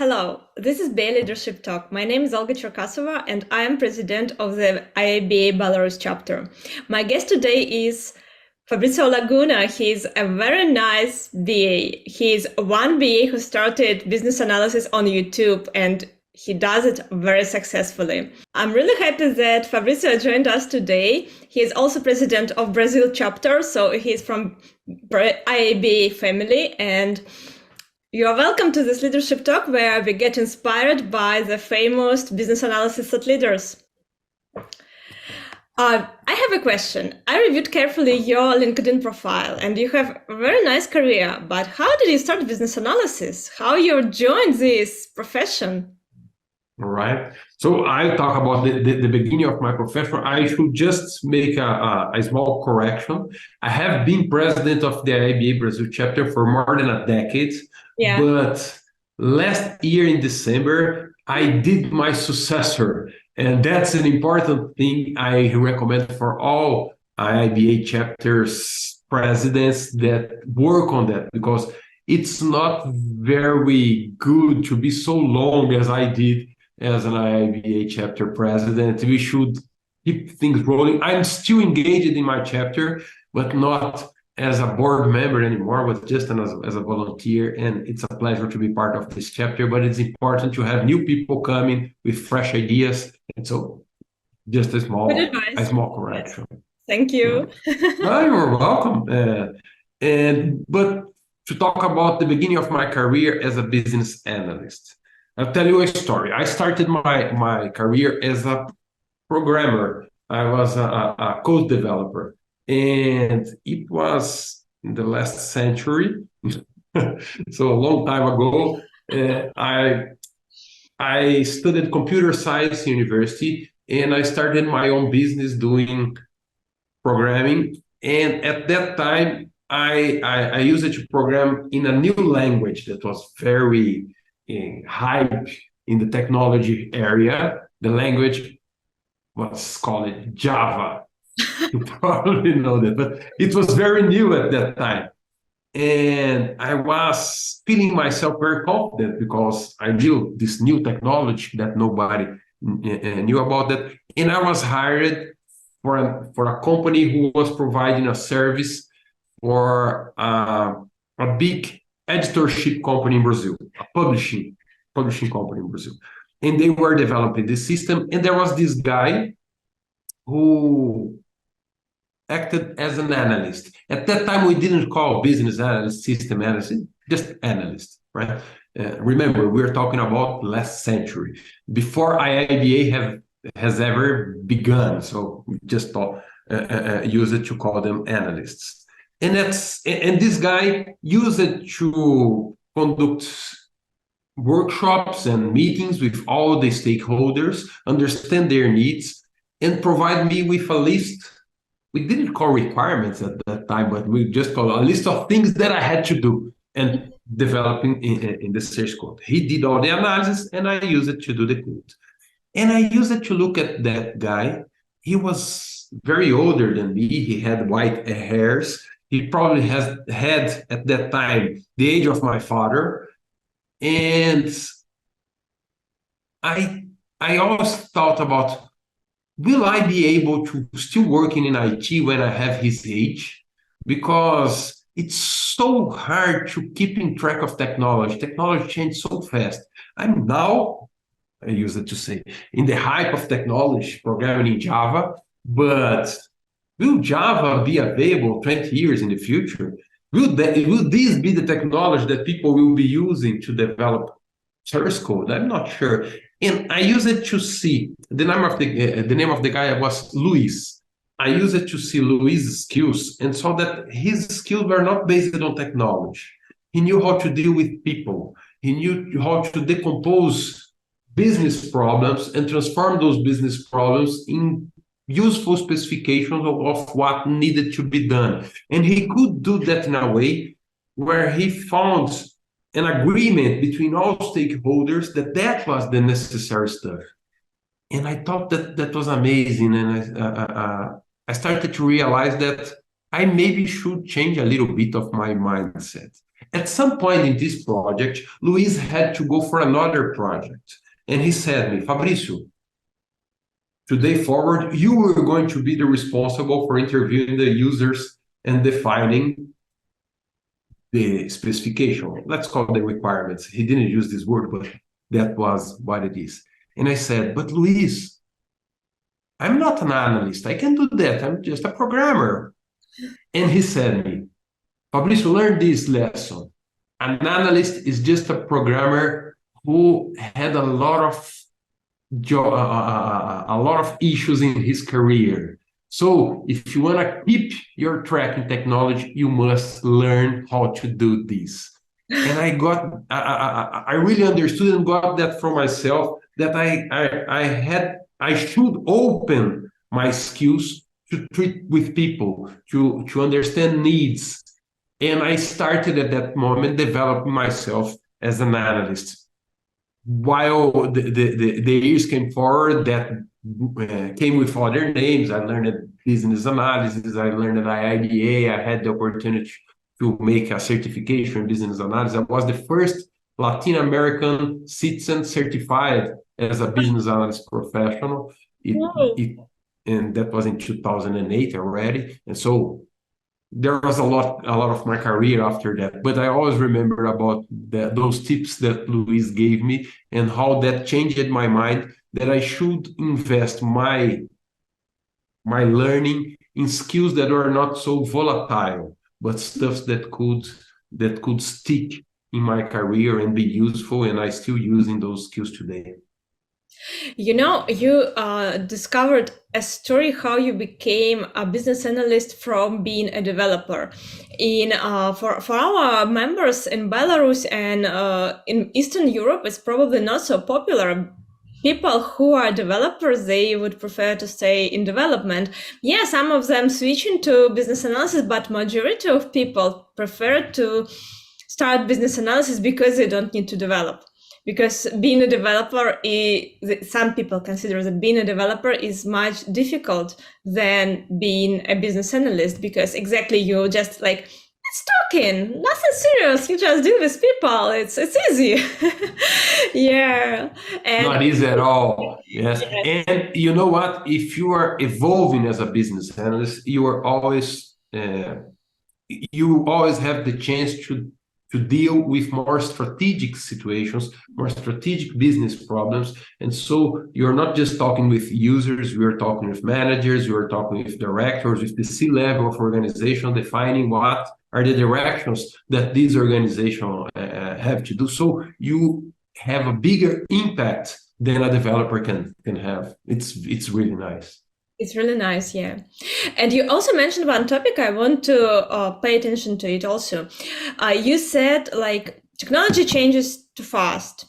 Hello, this is BA Leadership Talk. My name is Olga Cherkasova and I am president of the IIBA Belarus chapter. My guest today is Fabricio Laguna. He's a very nice BA. He's one BA who started business analysis on YouTube and he does it very successfully. I'm really happy that Fabricio joined us today. He is also president of Brazil chapter, so he's from IIBA family, and you are welcome to this leadership talk where we get inspired by the famous business analysis thought leaders. I have a question. I reviewed carefully your LinkedIn profile and you have a very nice career, but how did you start business analysis? How you joined this profession? All right. So I'll talk about the beginning of my profession. I should just make a small correction. I have been president of the IIBA Brazil chapter for more than a decade. Yeah. But last year in December, I did my successor. And that's an important thing I recommend for all IIBA chapters presidents that work on that, because it's not very good to be so long as I did as an IIBA chapter president. We should keep things rolling. I'm still engaged in my chapter, but not as a board member anymore, but just as a volunteer. And it's a pleasure to be part of this chapter, but it's important to have new people coming with fresh ideas. And so just a small correction. Yes. Thank you. You're welcome. But to talk about the beginning of my career as a business analyst, I'll tell you a story. I started my career as a programmer. I was a code developer. And it was in the last century, so a long time ago. I studied computer science in university, and I started my own business doing programming. And at that time, I used it to program in a new language that was very hype in the technology area. The language was called Java. You probably know that, but it was very new at that time. And I was feeling myself very confident because I knew this new technology that nobody knew about that. And I was hired for a company who was providing a service for a big editorship company in Brazil, a publishing company in Brazil. And they were developing this system. And there was this guy who acted as an analyst. At that time, we didn't call business analyst, system analyst, just analyst, right? Remember, we're talking about last century, before IIBA has ever begun. So we just use it to call them analysts. And this guy used it to conduct workshops and meetings with all the stakeholders, understand their needs, and provide me with a list. We didn't call requirements at that time, but we just called a list of things that I had to do and developing in the source code. He did all the analysis and I used it to do the code. And I used it to look at that guy. He was very older than me. He had white hairs. He probably had at that time the age of my father. And I always thought about, will I be able to still working in IT when I have his age? Because it's so hard to keep in track of technology. Technology changes so fast. I'm now, I use it to say, in the hype of technology, programming in Java, but will Java be available 20 years in the future? Will this be the technology that people will be using to develop source code? I'm not sure. And I use it to see the name of the guy was Luis. I use it to see Luis's skills and saw that his skills were not based on technology. He knew how to deal with people. He knew how to decompose business problems and transform those business problems in useful specifications of what needed to be done. And he could do that in a way where he found an agreement between all stakeholders that was the necessary stuff. And I thought that was amazing. And I started to realize that I maybe should change a little bit of my mindset. At some point in this project, Luis had to go for another project. And he said to me, Fabricio, today forward, you are going to be the responsible for interviewing the users and defining the specification. Let's call it the requirements. He didn't use this word, but that was what it is. And I said, but Luis, I'm not an analyst. I can do that. I'm just a programmer. And he said to me, Fabricio, learn this lesson. An analyst is just a programmer who had a lot of issues in his career. So if you want to keep your track in technology, you must learn how to do this. And I really understood and got that for myself, that I should open my skills to treat with people, to understand needs. And I started at that moment developing myself as an analyst. While the years came forward, that came with other names. I learned business analysis, I learned IIBA, I had the opportunity to make a certification in business analysis. I was the first Latin American citizen certified as a business analyst professional. And that was in 2008 already. And so there was a lot of my career after that. But I always remember about those tips that Luis gave me and how that changed my mind, that I should invest my learning in skills that are not so volatile, but stuff that could stick in my career and be useful, and I still using those skills today. You know, you discovered a story how you became a business analyst from being a developer. For our members in Belarus and in Eastern Europe, it's probably not so popular. People who are developers, they would prefer to stay in development. Yeah, some of them switch into business analysis, but majority of people prefer to start business analysis because they don't need to develop. Because being a developer, some people consider that being a developer is much difficult than being a business analyst, because exactly you just like, it's talking, nothing serious, you just deal with people, it's easy. Yeah. And not easy at all. Yes. And you know what? If you are evolving as a business analyst, you always have the chance to deal with more strategic situations, more strategic business problems. And so you're not just talking with users, you're talking with managers, you're talking with directors, with the C-level of organization, defining what are the directions that these organizations have to do. So you have a bigger impact than a developer can have. It's really nice. It's really nice, yeah. And you also mentioned one topic, I want to pay attention to it also. You said like technology changes too fast.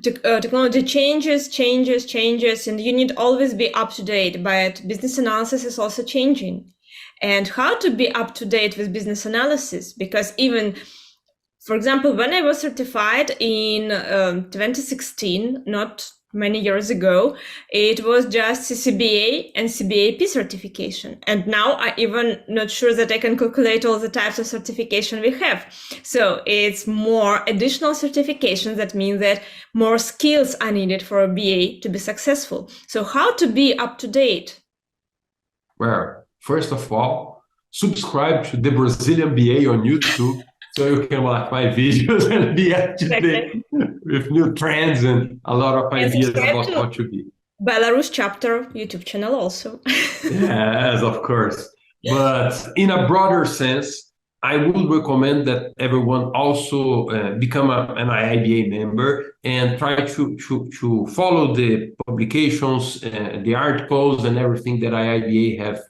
Technology changes, and you need always be up to date, but business analysis is also changing. And how to be up to date with business analysis? Because even, for example, when I was certified in 2016, not many years ago, it was just CCBA and CBAP certification. And now I'm even not sure that I can calculate all the types of certification we have. So it's more additional certifications. That means that more skills are needed for a BA to be successful. So how to be up to date? Well, first of all, subscribe to the Brazilian BA on YouTube. So you can watch my videos and be up to date with new trends and a lot of ideas about how to be. Belarus Chapter YouTube channel also. Yes, of course. But in a broader sense, I would recommend that everyone also become an IIBA member and try to follow the publications, the articles and everything that IIBA have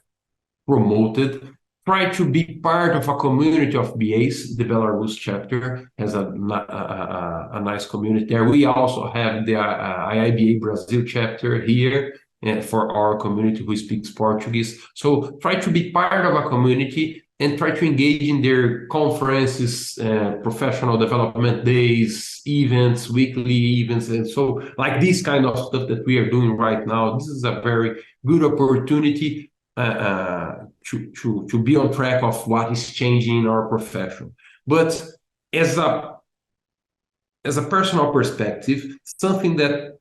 promoted. Try to be part of a community of BAs. The Belarus chapter has a nice community there. We also have the IIBA Brazil chapter here for our community who speaks Portuguese. So try to be part of a community and try to engage in their conferences, professional development days, events, weekly events. And so like this kind of stuff that we are doing right now, this is a very good opportunity to be on track of what is changing in our profession. But as a personal perspective, something that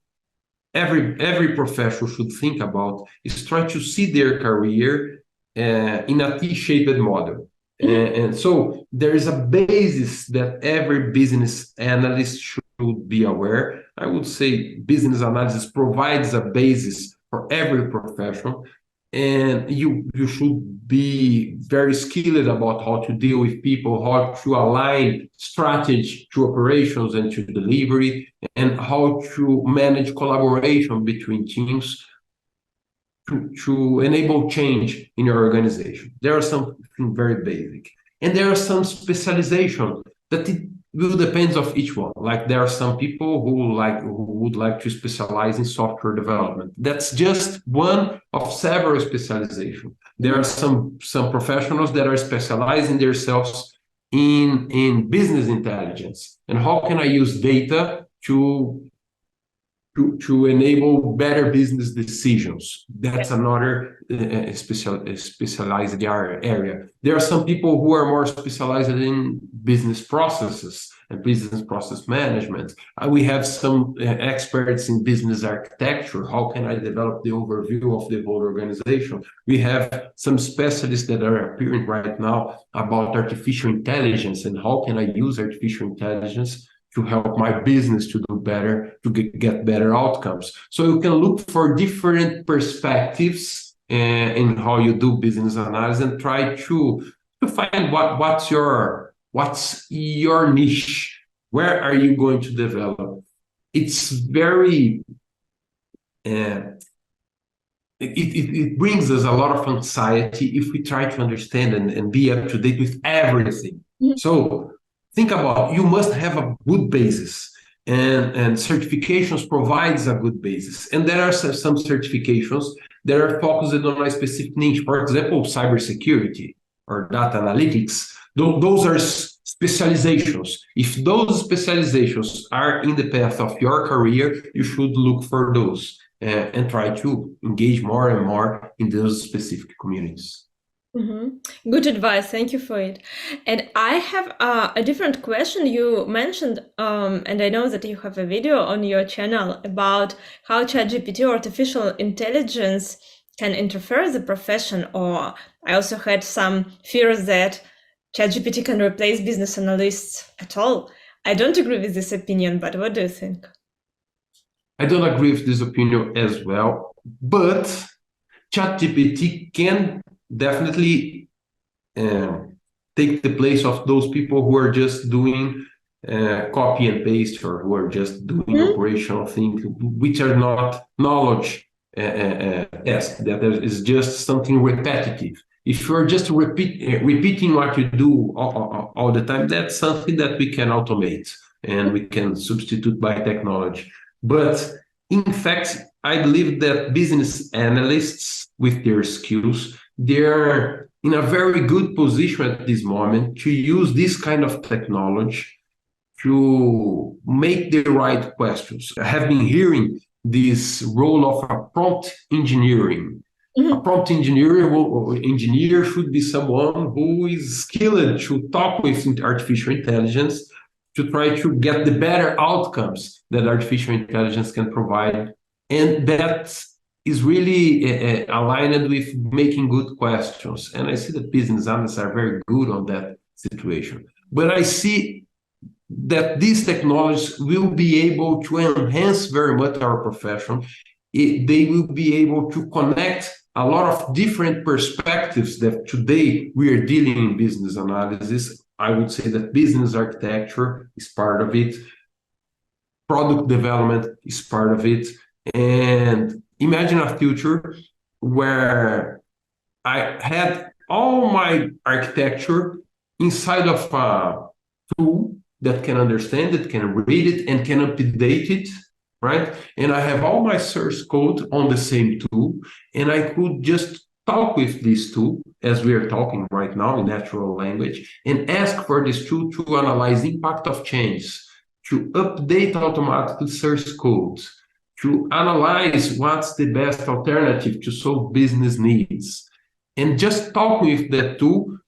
every professional should think about is try to see their career in a T-shaped model. And so there is a basis that every business analyst should be aware. I would say business analysis provides a basis for every profession, and you should be very skilled about how to deal with people, how to align strategy to operations and to delivery, and how to manage collaboration between teams to enable change in your organization. There are something very basic. And there are some specialization that it will depend of each one. Like there are some people who would like to specialize in software development. That's just one of several specializations. There are some professionals that are specializing themselves in business intelligence. And how can I use data to enable better business decisions? That's another specialized area. There are some people who are more specialized in business processes and business process management. We have some experts in business architecture. How can I develop the overview of the whole organization? We have some specialists that are appearing right now about artificial intelligence and how can I use artificial intelligence to help my business to do better, to get better outcomes. So you can look for different perspectives in how you do business analysis and try to find what's your niche. Where are you going to develop? It's very it brings us a lot of anxiety if we try to understand and be up to date with everything. So think about, you must have a good basis, and certifications provides a good basis. And there are some certifications that are focused on a specific niche. For example, cybersecurity or data analytics. Those are specializations. If those specializations are in the path of your career, you should look for those and try to engage more and more in those specific communities. Good advice. Thank you for it. And I have a different question. You mentioned, and I know that you have a video on your channel about how ChatGPT or artificial intelligence can interfere the profession. Or I also had some fears that ChatGPT can replace business analysts at all. I don't agree with this opinion, but what do you think? I don't agree with this opinion as well, but ChatGPT can definitely take the place of those people who are just doing copy and paste, or who are just doing operational things, which are not knowledge tasks. That is just something repetitive. If you're just repeating what you do all the time, that's something that we can automate and we can substitute by technology. But in fact, I believe that business analysts with their skills, they're in a very good position at this moment to use this kind of technology to make the right questions. I have been hearing this role of a prompt engineering. A prompt engineer should be someone who is skilled to talk with artificial intelligence to try to get the better outcomes that artificial intelligence can provide. And that is really aligned with making good questions. And I see that business analysts are very good on that situation. But I see that these technologies will be able to enhance very much our profession. They will be able to connect a lot of different perspectives that today we are dealing in business analysis. I would say that business architecture is part of it. Product development is part of it. And imagine a future where I had all my architecture inside of a tool that can understand it, can read it, and can update it, right? And I have all my source code on the same tool, and I could just talk with this tool, as we are talking right now in natural language, and ask for this tool to analyze impact of change, to update automatically source codes, to analyze what's the best alternative to solve business needs. And just talk with that tool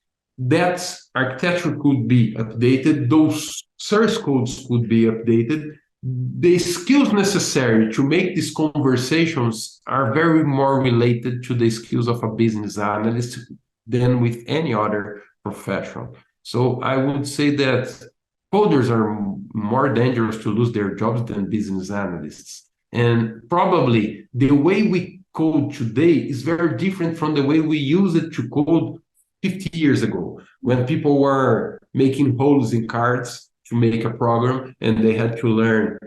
that architecture could be updated, those source codes could be updated. The skills necessary to make these conversations are very more related to the skills of a business analyst than with any other profession. So I would say that coders are more dangerous to lose their jobs than business analysts. And probably the way we code today is very different from the way we use it to code 50 years ago, when people were making holes in cards to make a program and they had to learn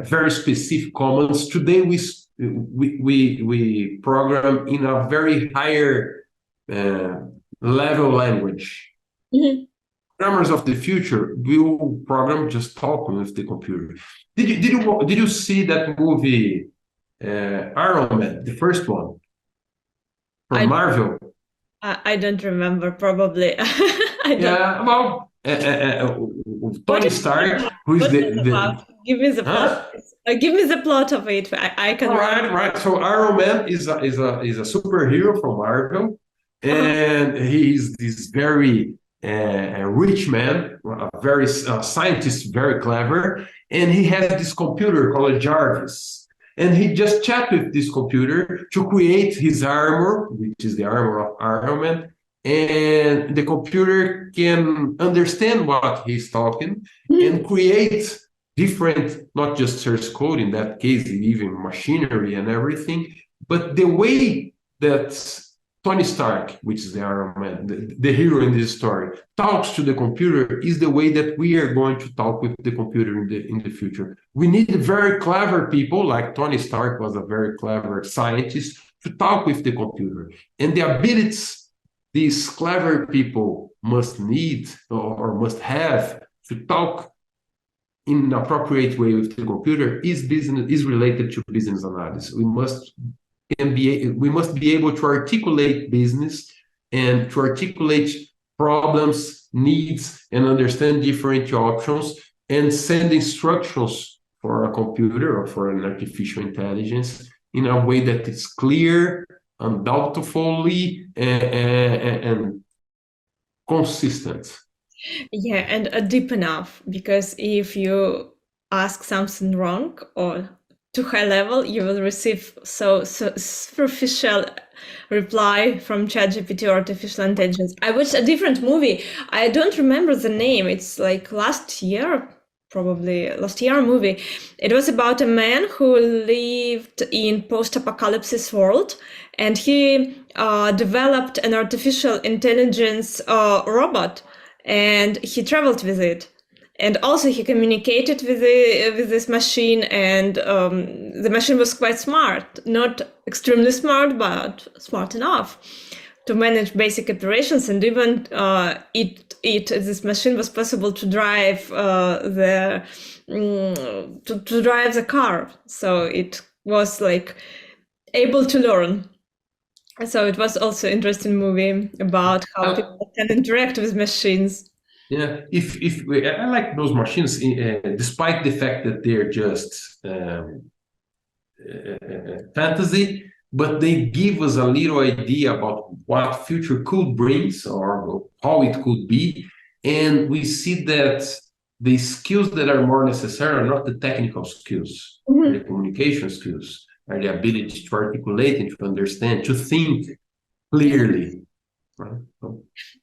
very specific commands. Today, we program in a very higher level language. Mhm. Programmers of the future will program just talking with the computer. Did you see that movie Iron Man, the first one from I Marvel? I don't remember, probably. I don't. Yeah, well, What Tony is it Stark, about? who is What is it about? Give me the plot. huh? Give me the plot of it. I can. Right. So Iron Man is a superhero from Marvel, Uh-huh. and he's this very rich man, a very scientist, very clever, and he has this computer called Jarvis. And he just chat with this computer to create his armor, which is the armor of Iron Man. And the computer can understand what he's talking and create different, not just source code in that case, even machinery and everything, but the way that Tony Stark, which is the Iron Man, the hero in this story, talks to the computer is the way that we are going to talk with the computer in the future. We need very clever people, like Tony Stark was a very clever scientist, to talk with the computer. And the abilities these clever people must need or must have to talk in an appropriate way with the computer is related to business analysis. We must be able to articulate business and to articulate problems, needs, and understand different options and send instructions for a computer or for an artificial intelligence in a way that is clear, undoubtedly, and consistent. Yeah, and deep enough, because if you ask something wrong or too high level, you will receive so superficial reply from ChatGPT or artificial intelligence. I watched a different movie. I don't remember the name. It's like last year, probably last year movie. It was about a man who lived in post-apocalypse world, and he developed an artificial intelligence robot, and he traveled with it. And also he communicated with this machine, and the machine was quite smart, not extremely smart, but smart enough to manage basic operations. And even this machine was possible to drive to drive the car. So it was like able to learn. So it was also an interesting movie about how Uh, people can interact with machines. yeah, I like those machines, despite the fact that they're just fantasy, but they give us a little idea about what future could bring or how it could be. And we see that the skills that are more necessary are not the technical skills, the communication skills, are the ability to articulate and to understand, to think clearly. Right?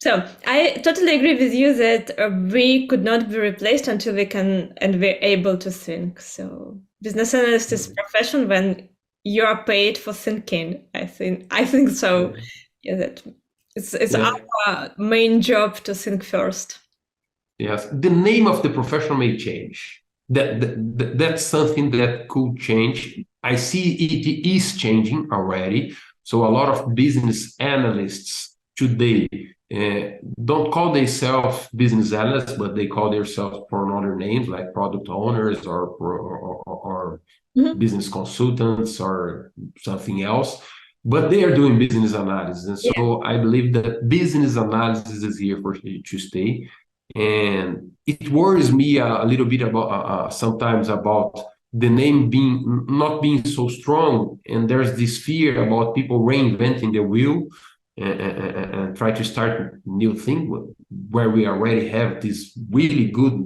So I totally agree with you that we could not be replaced until we can and we're able to think. So business analyst is profession when you are paid for thinking. I think so. Yeah, that it's Yeah. our main job to think first. Yes, the name of the profession may change. That's something that could change. I see it is changing already. So a lot of business analysts today don't call themselves business analysts, but they call themselves for other names like product owners or Mhm. business consultants or something else. But they are doing business analysis, and Yeah. so I believe that business analysis is here to stay. And it worries me a little bit about sometimes about the name being not being so strong, and there's this fear about people reinventing the wheel. and try to start new thing where we already have this really good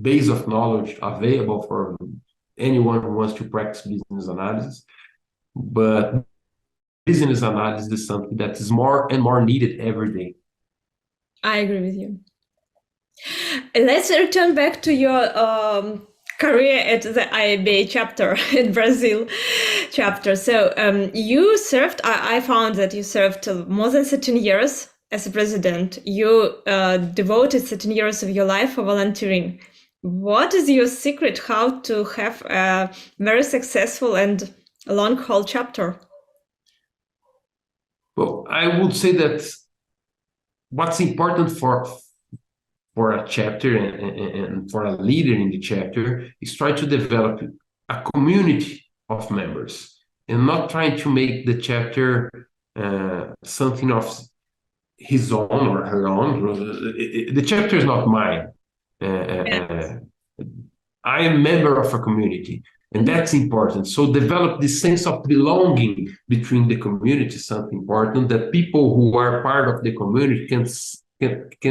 base of knowledge available for anyone who wants to practice business analysis. But business analysis is something that is more and more needed every day. I agree with you. Let's return back to your career at the IIBA chapter in Brazil chapter. So you served, I found that you served more than 13 years as a president. You devoted 13 years of your life for volunteering. What is your secret how to have a very successful and long haul chapter? Well, I would say that what's important for a chapter and for a leader in the chapter is try to develop a community of members and not trying to make the chapter something of his own or her own. The chapter is not mine. I am a member of a community, and that's important. So develop this sense of belonging between the community is something important, that people who are part of the community can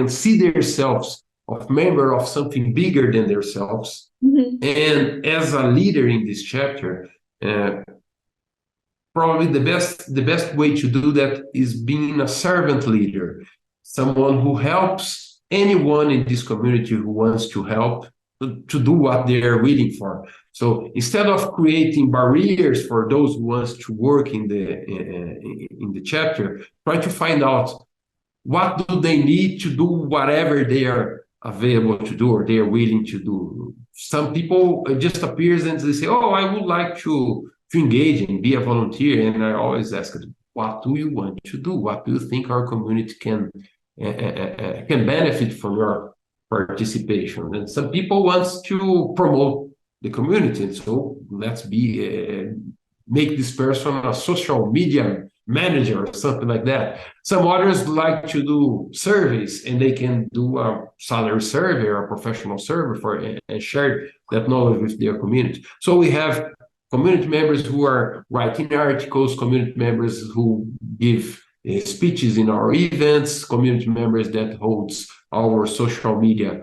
see themselves of member of something bigger than themselves. And as a leader in this chapter, probably the best way to do that is being a servant leader, someone who helps anyone in this community who wants to help to do what they are waiting for. So instead of creating barriers for those who wants to work in the chapter, try to find out what do they need to do whatever they are available to do or they are willing to do. Some people just appears and they say, "Oh, I would like to engage and be a volunteer." And I always ask, "What do you want to do? What do you think our community can benefit from your participation?" And some people want to promote the community, and so let's make this person a social media manager or something like that. Some others like to do surveys, and they can do a salary survey or a professional survey and share that knowledge with their community. So we have community members who are writing articles, community members who give speeches in our events, community members that holds our social media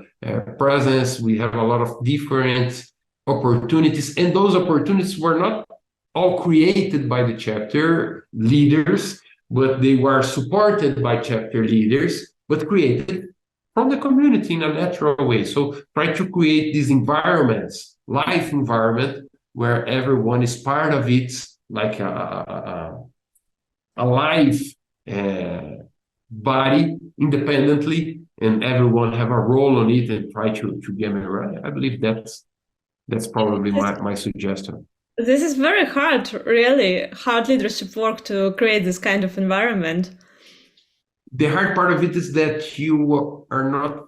presence. We have a lot of different opportunities, and those opportunities were not all created by the chapter leaders, but they were supported by chapter leaders, but created from the community in a natural way. So try to create these environments, life environment, where everyone is part of it, like a live body independently, and everyone have a role on it and try to get it right. I believe that's probably my suggestion. This is very hard, really hard leadership work to create this kind of environment. The hard part of it is that you are not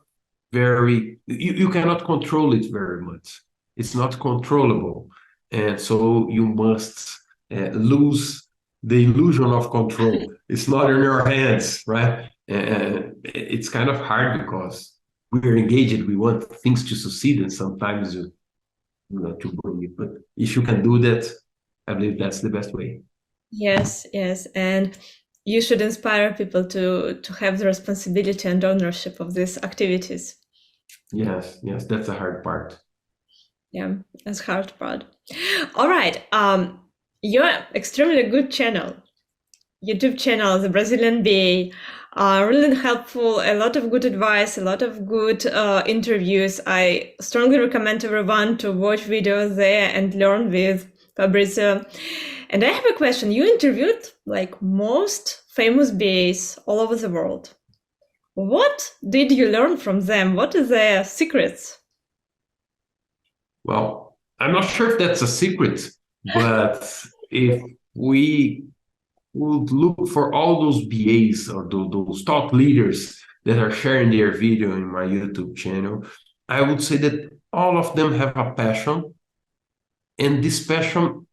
you cannot control it very much. It's not controllable. And so you must lose the illusion of control. It's not in your hands, right? It's kind of hard because we're engaged. We want things to succeed, and sometimes you to bring it. But if you can do that, I believe that's the best way. Yes, and you should inspire people to have the responsibility and ownership of these activities. Yes, that's the hard part. Yeah, that's hard part. All right, your extremely good channel, YouTube channel, the Brazilian BA, really helpful, a lot of good advice, a lot of good interviews. I strongly recommend everyone to watch videos there and learn with Fabricio. And I have a question. You interviewed like most famous BAs all over the world. What did you learn from them? What are their secrets? Well, I'm not sure if that's a secret, but if we would look for all those BAs or those top leaders that are sharing their video in my YouTube channel, I would say that all of them have a passion. And this passion,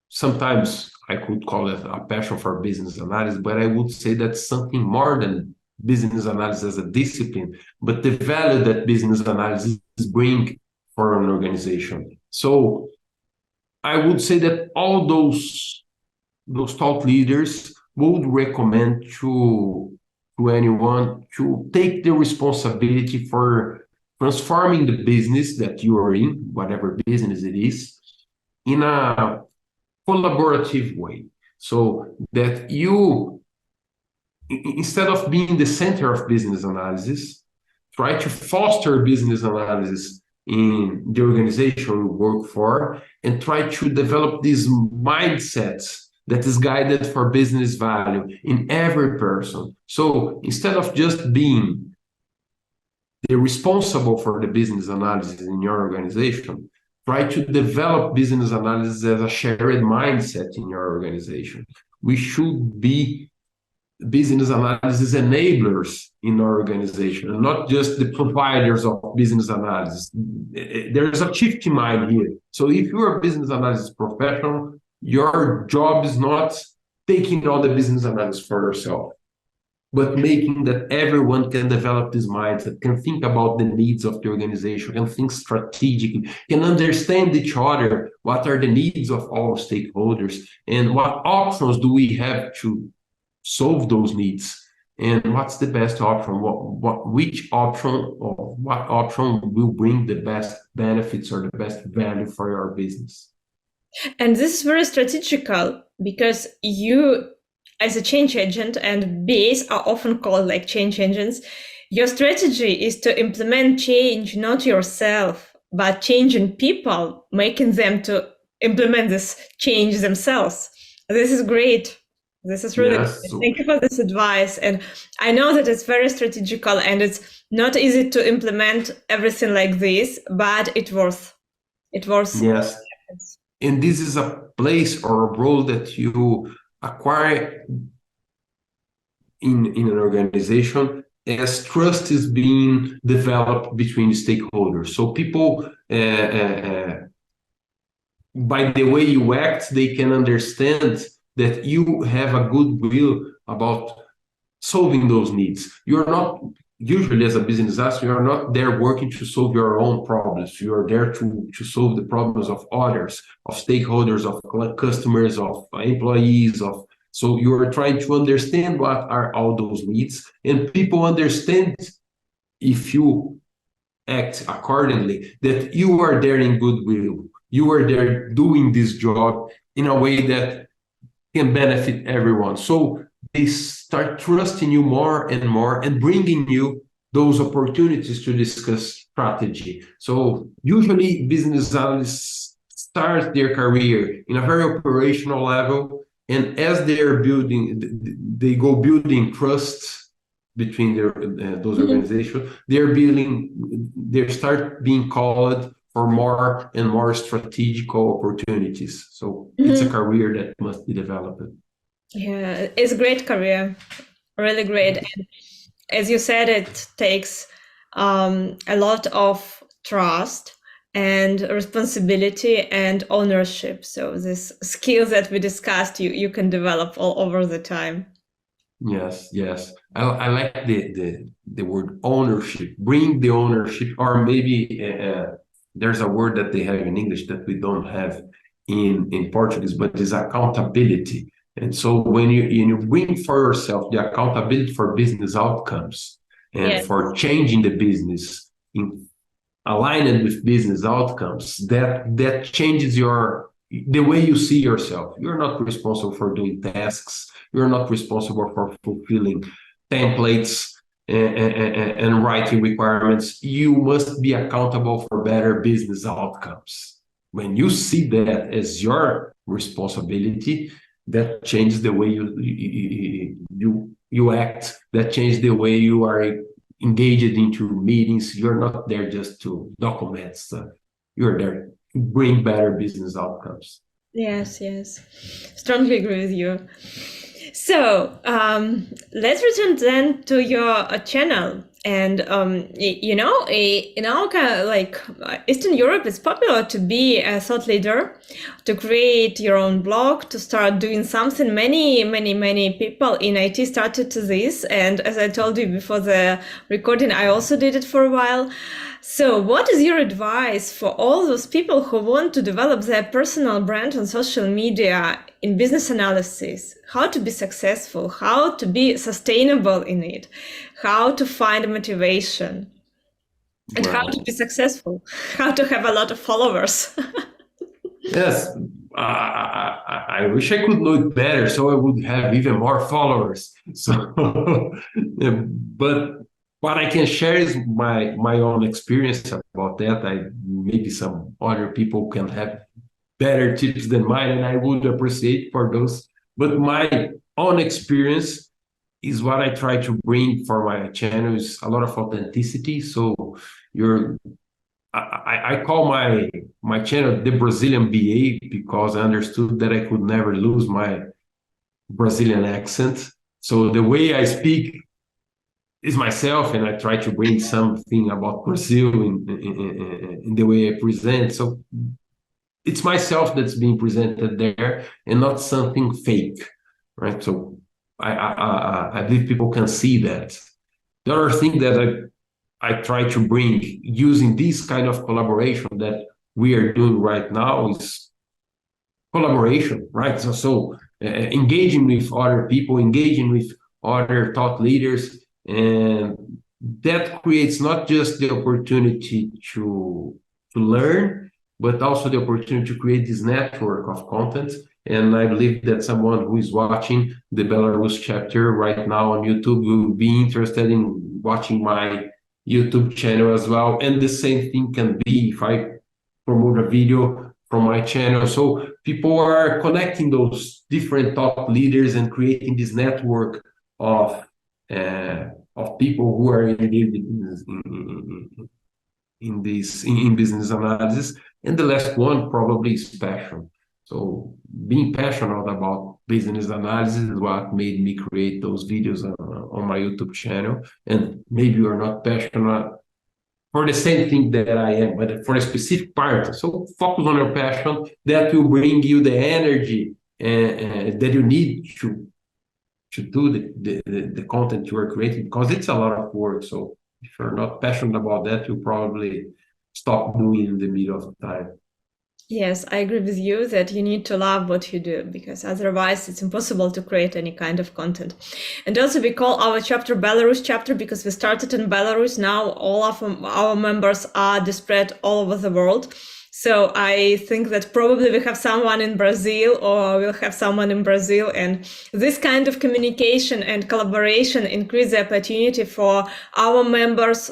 sometimes I could call it a passion for business analysis, but I would say that's something more than business analysis as a discipline, but the value that business analysis brings for an organization. So I would say that all those thought leaders would recommend to anyone to take the responsibility for transforming the business that you are in, whatever business it is, in a collaborative way. So that you, instead of being the center of business analysis, try to foster business analysis in the organization you work for, and try to develop these mindsets that is guided for business value in every person. So instead of just being the responsible for the business analysis in your organization, try to develop business analysis as a shared mindset in your organization. We should be business analysis enablers in our organization, and not just the providers of business analysis. There's a shift in mind here. So if you're a business analysis professional, your job is not taking all the business analysis for yourself, but making that everyone can develop this mindset, can think about the needs of the organization, can think strategically, can understand each other, what are the needs of all stakeholders, and what options do we have to solve those needs, and what's the best option, which option, or what option will bring the best benefits or the best value for your business. And this is very strategical, because you, as a change agent, and BAs are often called like change agents, your strategy is to implement change, not yourself, but changing people, making them to implement this change themselves. This is great. This is really Yes, good. Thank you for this advice. And I know that it's very strategical, and it's not easy to implement everything like this, but it worth. yes. And this is a place or a role that you acquire in an organization as trust is being developed between stakeholders. So people, by the way you act, they can understand that you have a goodwill about solving those needs. You're not, usually as a business analyst, you're not there working to solve your own problems. You're there to solve the problems of others, of stakeholders, of customers, of employees, so you're trying to understand what are all those needs, and people understand, if you act accordingly, that you are there in goodwill. You are there doing this job in a way that can benefit everyone. So they start trusting you more and bringing you those opportunities to discuss strategy. So usually business analysts start their career in a very operational level, and as they're building, they go building trust between those organizations. They start being called for more and more strategical opportunities. So it's a career that must be developed. Yeah, it's a great career, really great. And as you said, it takes a lot of trust and responsibility and ownership. So these skills that we discussed, you can develop all over the time. Yes, yes. I like the word ownership. Bring the ownership, or maybe there's a word that they have in English that we don't have in Portuguese, but it's accountability. And so when you bring for yourself the accountability for business outcomes and for changing the business in aligned with business outcomes, that changes the way you see yourself. You're not responsible for doing tasks. You're not responsible for fulfilling templates and writing requirements. You must be accountable for better business outcomes. When you see that as your responsibility, that changes the way you act. That changes the way you are engaged into meetings. You're not there just to document stuff. You're there to bring better business outcomes. Yes, yes. Strongly agree with you. So let's return then to your channel. And in our kind of like Eastern Europe, it's popular to be a thought leader, to create your own blog, to start doing something. Many people in IT started to this. And as I told you before the recording, I also did it for a while. So what is your advice for all those people who want to develop their personal brand on social media in business analysis, how to be successful, how to be sustainable in it, how to find motivation, and how to Well, be successful, how to have a lot of followers. yes, I wish I could know it better, so I would have even more followers. So, yeah, but what I can share is my own experience about that. Maybe some other people can have better tips than mine, and I would appreciate for those. But my own experience is what I try to bring for my channel is a lot of authenticity. So you're I call my channel the Brazilian BA because I understood that I could never lose my Brazilian accent. So the way I speak is myself, and I try to bring something about Brazil in the way I present. So it's myself that's being presented there, and not something fake, right? So I believe people can see that. The other thing that I try to bring using this kind of collaboration that we are doing right now is collaboration, right? So engaging with other people, engaging with other thought leaders, and that creates not just the opportunity to learn, but also the opportunity to create this network of content. And I believe that someone who is watching the Belarus chapter right now on YouTube will be interested in watching my YouTube channel as well. And the same thing can be if I promote a video from my channel. So people are connecting those different top leaders and creating this network of people who are engaged in business analysis. And the last one probably is passion. So being passionate about business analysis is what made me create those videos on my YouTube channel. And maybe you're not passionate for the same thing that I am, but for a specific part. So focus on your passion. That will bring you the energy that you need to do the content you are creating, because it's a lot of work. So if you're not passionate about that, you'll probably stop doing in the middle of the time. Yes, I agree with you that you need to love what you do, because otherwise it's impossible to create any kind of content. And also we call our chapter Belarus chapter because we started in Belarus. Now all of our members are spread all over the world. So I think that probably we have someone in Brazil, or we'll have someone in Brazil, and this kind of communication and collaboration increase the opportunity for our members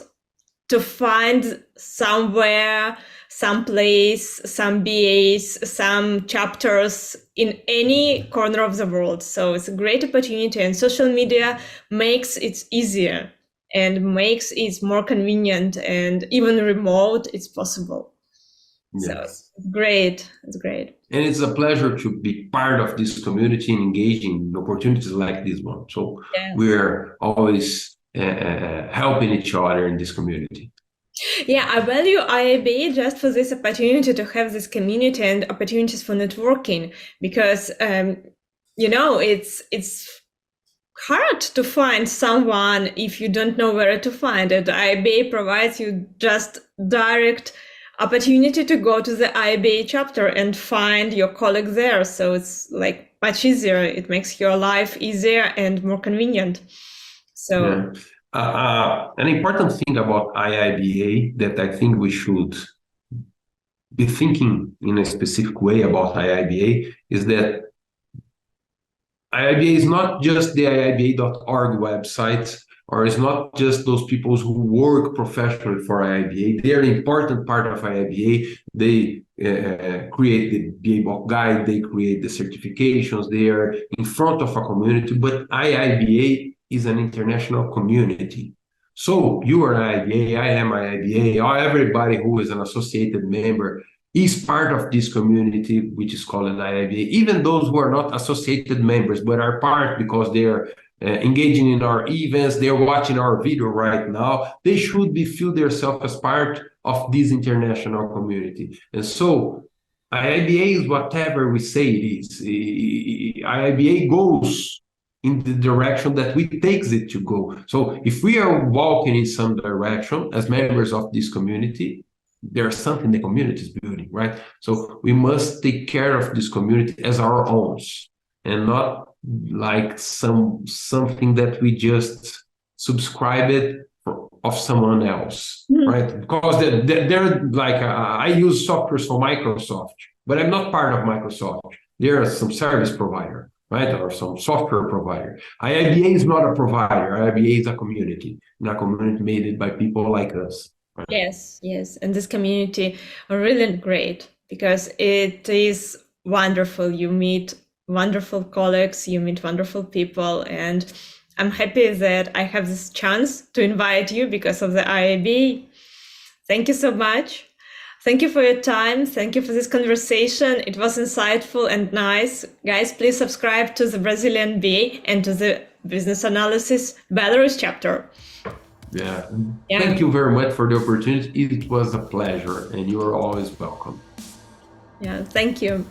to find somewhere, some place, some BAs, some chapters in any corner of the world. So it's a great opportunity, and social media makes it easier and makes it more convenient, and even remote it's possible. So Yes. it's great. It's great. And it's a pleasure to be part of this community and engaging in opportunities like this one. So Yes. we're always helping each other in this community. Yeah, I value IIBA just for this opportunity to have this community and opportunities for networking, because it's hard to find someone if you don't know where to find it. IIBA provides you just direct opportunity to go to the IIBA chapter and find your colleague there. So it's like much easier. It makes your life easier and more convenient. So. Yeah. An important thing about IIBA that I think we should be thinking in a specific way about IIBA is that IIBA is not just the IIBA.org website, or it's not just those people who work professionally for IIBA. They are an important part of IIBA. They create the BABOK guide, they create the certifications, they are in front of a community, but IIBA is an international community. So you are IIBA, I am IIBA, or everybody who is an associated member is part of this community, which is called IIBA. Even those who are not associated members, but are part because they are engaging in our events, they're watching our video right now, they should be feel themselves as part of this international community. And so IIBA is whatever we say it is. IIBA goes in the direction that we takes it to go. So if we are walking in some direction as members of this community, there's something the community is building, right? So we must take care of this community as our own, and not like something that we just subscribe it of someone else, right? Because they're like, I use softwares for Microsoft, but I'm not part of Microsoft. There are some service provider, right? Or some software provider. IIBA is not a provider. IIBA is a community, and a community made by people like us. Right? Yes, yes. And this community are really great because it is wonderful. You meet wonderful colleagues, you meet wonderful people, and I'm happy that I have this chance to invite you because of the IIB. Thank you so much. Thank you for your time. Thank you for this conversation. It was insightful and nice. Guys, please subscribe to the Brazilian BA and to the Business Analysis Belarus chapter. Yeah. Thank you very much for the opportunity. It was a pleasure, and you are always welcome. Yeah, thank you.